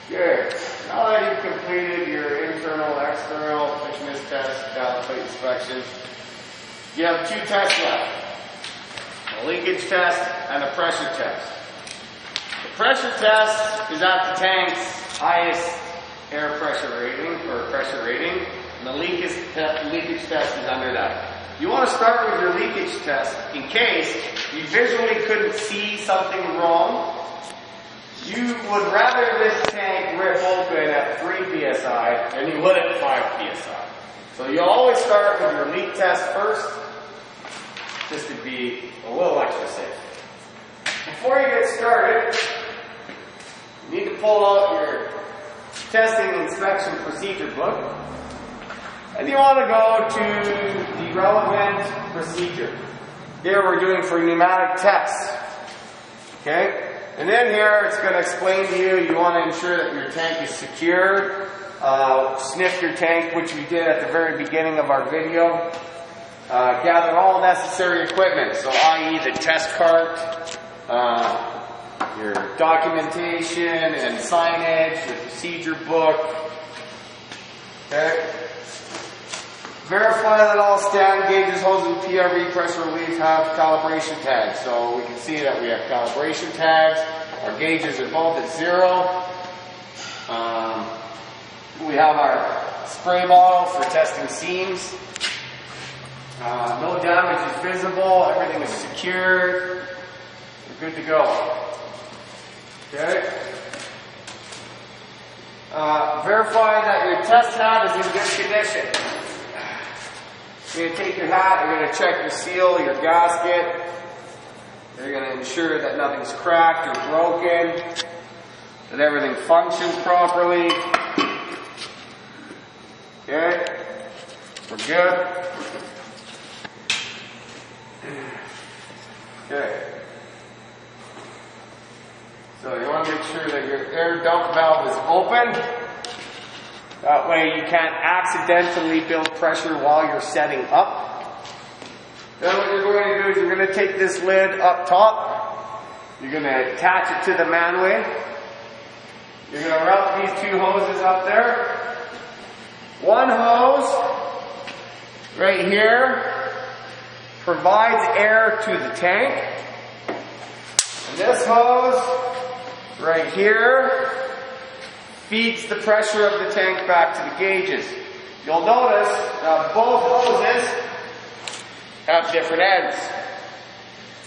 Good. Now that you've completed your internal, external thickness test, dowel plate inspection, you have two tests left. A leakage test and a pressure test. The pressure test is at the tank's highest air pressure rating, or pressure rating, and the leakage test is under that. You want to start with your leakage test in case you visually couldn't see something wrong. You would rather this tank rip open at 3 psi than you would at 5 psi. So you always start with your leak test first, just to be a little extra safe. Before you get started, you need to pull out your testing inspection procedure book, and you want to go to the relevant procedure. Here we're doing for pneumatic tests. Okay? And then here it's going to explain to you, you want to ensure that your tank is secured. Sniff your tank, which we did at the very beginning of our video. Gather all necessary equipment, so i.e. the test cart, your documentation and signage, the procedure book. Okay? Verify that all stand gauges, hoses, PRV, pressure relief have calibration tags. So we can see that we have calibration tags. Our gauges are both at 0. We have our spray bottle for testing seams. No damage is visible. Everything is secured. We're good to go. Okay. Verify that your test hat is in good condition. You're going to take your hat, you're going to check your seal, your gasket. You're going to ensure that nothing's cracked or broken, that everything functions properly. Okay? We're good. Okay. So you want to make sure that your air dump valve is open. That way you can't accidentally build pressure while you're setting up. Then what you're going to do is you're going to take this lid up top. You're going to attach it to the manway. You're going to route these two hoses up there. One hose right here provides air to the tank. And this hose right here feeds the pressure of the tank back to the gauges. You'll notice that both hoses have different ends.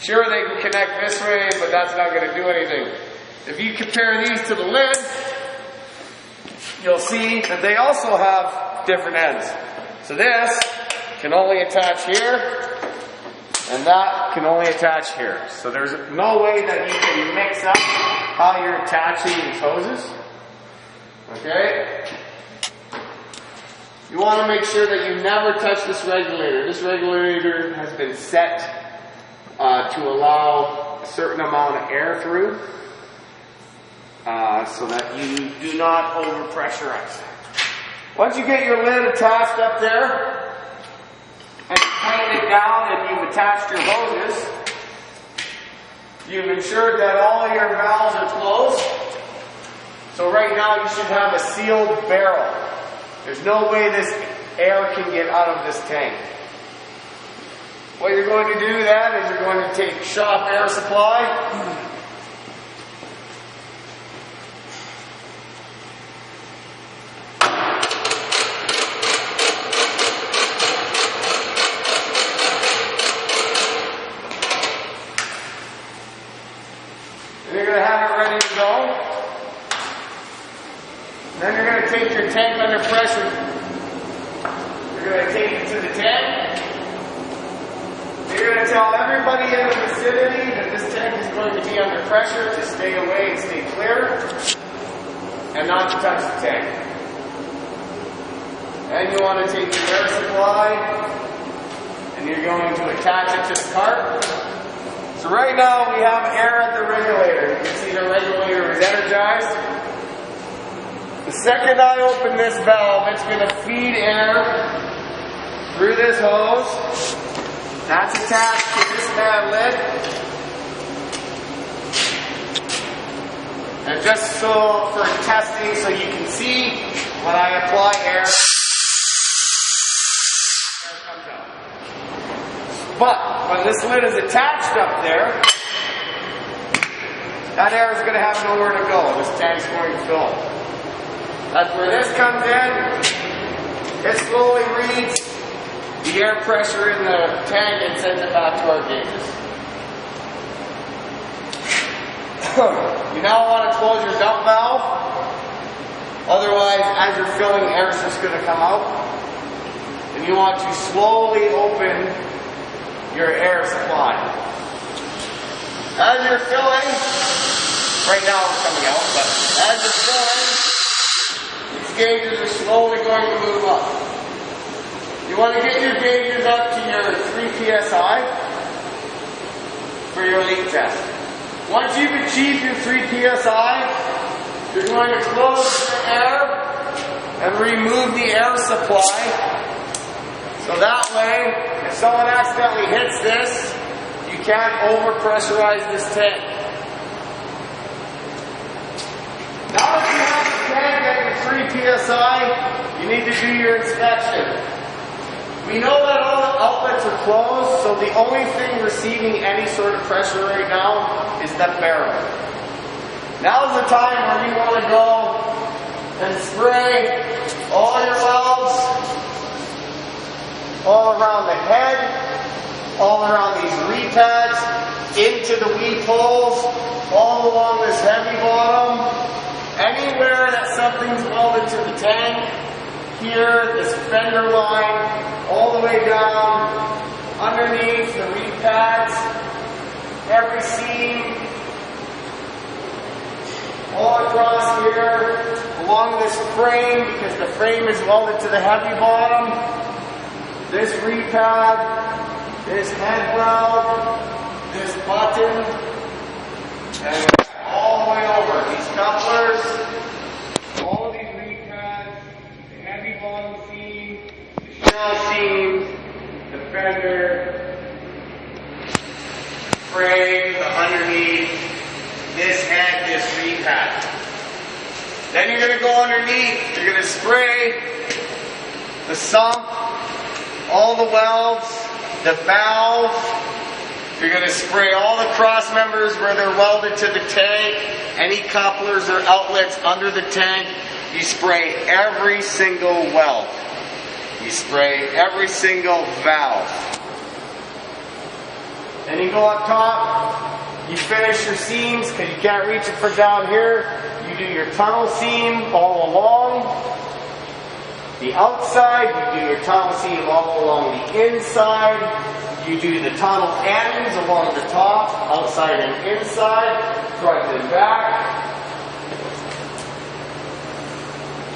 Sure, they can connect this way, but that's not going to do anything. If you compare these to the lid, you'll see that they also have different ends. So this can only attach here, and that can only attach here. So there's no way that you can mix up how you're attaching these hoses. Okay? You want to make sure that you never touch this regulator. This regulator has been set to allow a certain amount of air through so that you do not overpressurize. Once you get your lid attached up there and tighten it down and you've attached your hoses, you've ensured that all your valves are closed. So right now you should have a sealed barrel. There's no way this air can get out of this tank. What you're going to do then is you're going to take shop air supply. And you're going to have it ready to go. Then you're going to take your tank under pressure. You're going to take it to the tank. You're going to tell everybody in the vicinity that this tank is going to be under pressure to stay away and stay clear and not to touch the tank. Then you want to take your air supply and you're going to attach it to the cart. So right now we have air at the regulator. You can see the regulator is energized. The second I open this valve, it's going to feed air through this hose. That's attached to this man lid. And just so for testing, so you can see when I apply air, air comes out. But when this lid is attached up there, that air is going to have nowhere to go. This tank's going to fill. That's where this comes in. It slowly reads the air pressure in the tank and sends it back to our gauges. You now want to close your dump valve. Otherwise, as you're filling, air is just going to come out. And you want to slowly open your air supply. As you're filling, right now it's coming out, but as you're filling, these gauges are slowly going to move up. You want to get your gauges up to your 3 psi for your leak test. Once you've achieved your 3 psi, you're going to close the air and remove the air supply. So that way, if someone accidentally hits this, you can't overpressurize this tank. Now that you have the tank at your 3 psi, you need to do your inspection. We know that all the outlets are closed, so the only thing receiving any sort of pressure right now is that barrel. Now's the time where you want to go and spray all your welds all around the head, all around these repads, into the weep holes, all along this heavy bottom, anywhere that something's welded to the tank, here, this fender line, all the way down, underneath the repads, every seam, all across here, along this frame, because the frame is welded to the heavy bottom, this repad, this head weld, this button, and all the way over. These couplers, all of these repads, the heavy bottom seam, the shell seams, the fender, the frame, the underneath, this head, this repad. Then you're going to go underneath, you're going to spray the sump, all the welds, the valve. You're going to spray all the cross members where they're welded to the tank, any couplers or outlets under the tank. You spray every single weld. You spray every single valve. Then you go up top, you finish your seams because you can't reach it from down here. You do your tunnel seam all along the outside, you do your tunnel seam all along the inside, you do the tunnel ends along the top, outside and inside, front and back.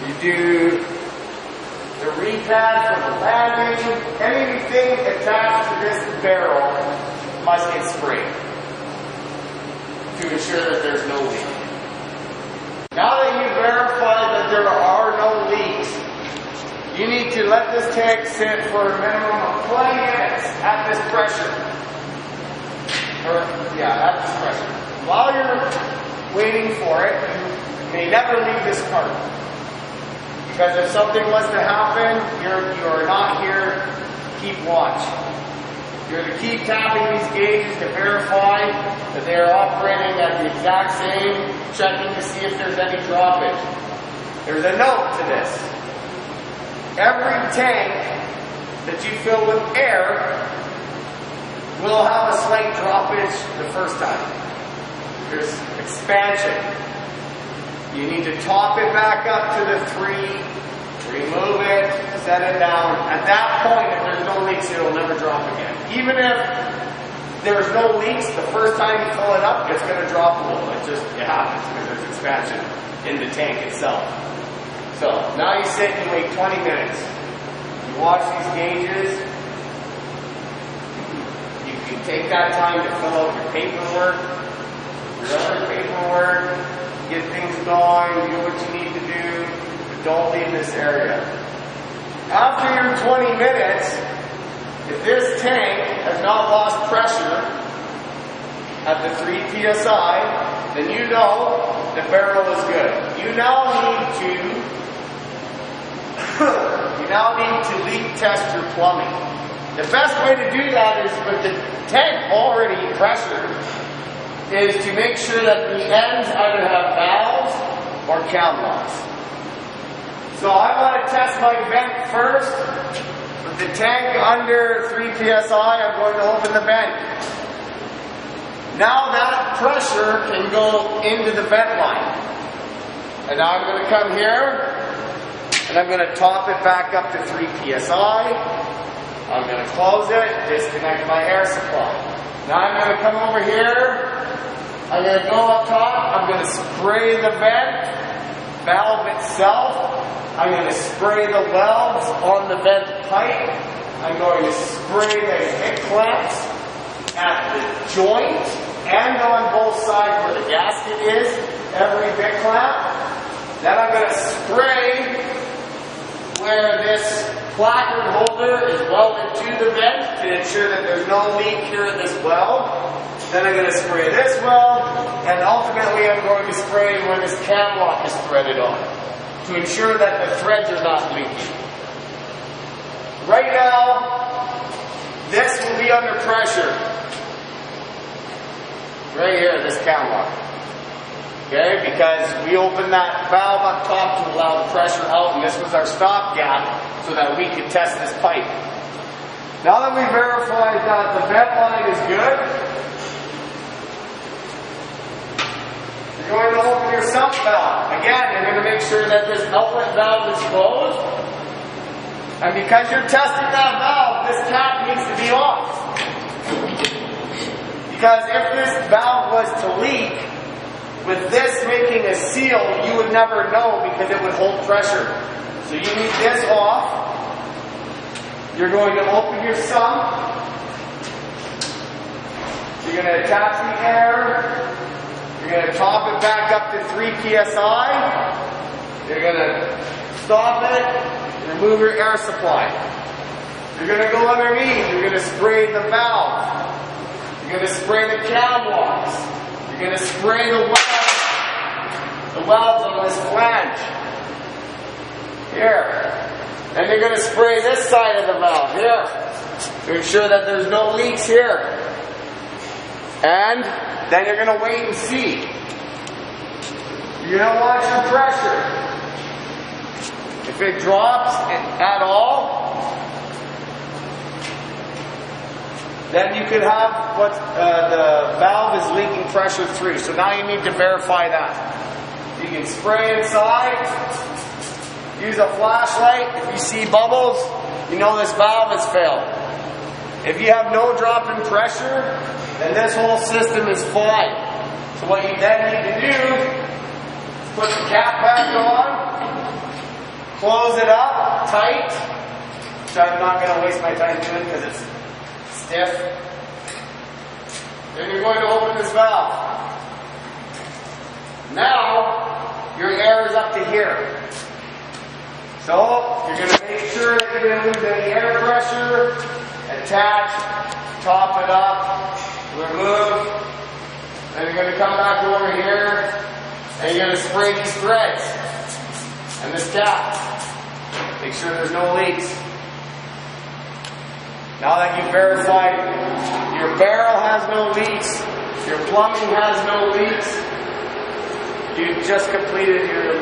You do the repad for the landing. Anything attached to this barrel must get sprayed to ensure that there's no leak. Now that you've verified that there are no leaks, you need to let this tank sit for a minimum of 20 minutes at this pressure. At this pressure. While you're waiting for it, you may never leave this part. Because if something was to happen, you are not here to keep watch. You're to keep tapping these gauges to verify that they are operating at the exact same, checking to see if there's any droppage. There's a note to this. Every tank that you fill with air will have a slight droppage the first time. There's expansion. You need to top it back up to the 3, remove it, set it down. At that point, if there's no leaks, it will never drop again. Even if there's no leaks, the first time you fill it up, it's going to drop a little. It happens because there's expansion in the tank itself. So, now you sit and wait 20 minutes. You watch these gauges. You can take that time to fill out your paperwork, your other paperwork, get things going, do what you need to do, but don't leave this area. After your 20 minutes, if this tank has not lost pressure at the 3 psi, then you know the barrel is good. You now need to leak test your plumbing. The best way to do that is with the tank already pressured, is to make sure that the ends either have valves or cam locks. So I want to test my vent first. With the tank under 3 psi, I'm going to open the vent. Now that pressure can go into the vent line. And now I'm going to come here, and I'm going to top it back up to 3 psi. I'm going to close it, disconnect my air supply. Now I'm going to come over here, I'm going to go up top, I'm going to spray the vent valve itself, I'm going to spray the welds on the vent pipe, I'm going to spray the hip clamps at the joint and on both sides where the gasket is, every bit clamp. Then I'm going to spray where this placard holder is welded to the vent to ensure that there's no leak here at this weld. Then I'm going to spray this weld, and ultimately I'm going to spray where this cam lock is threaded on to ensure that the threads are not leaking. Right now, this will be under pressure. Right here, this cam lock. Okay, because we opened that valve up top to allow the pressure out, and this was our stopgap so that we could test this pipe. Now that we verified that the vent line is good, you're going to open your sump valve. Again, you're going to make sure that this outlet valve is closed. And because you're testing that valve, this cap needs to be off. Because if this valve was to leak, with this making a seal, you would never know because it would hold pressure. So you need this off. You're going to open your sump. You're going to attach the air. You're going to top it back up to 3 psi. You're going to stop it. Remove your air supply. You're going to go underneath. You're going to spray the valve. You're going to spray the cam locks. You're going to spray the welds on this flange. Here. And you're going to spray this side of the valve here to ensure that there's no leaks here. And then you're going to wait and see. You're going to watch your pressure. If it drops at all, then you could have what the valve is leaking pressure through. So now you need to verify that. You can spray inside, use a flashlight. If you see bubbles, you know this valve has failed. If you have no drop in pressure, then this whole system is fine. So what you then need to do is put the cap back on, close it up tight, which I'm not going to waste my time doing because it's stiff. Then you're going to open this valve. Now, your air is up to here. So, you're going to make sure that you don't lose any air pressure, attach, top it up, remove. Then you're going to come back over here, and you're going to spray these threads and this cap. Make sure there's no leaks. Now that you've verified your barrel has no leaks, your plumbing has no leaks, you've just completed your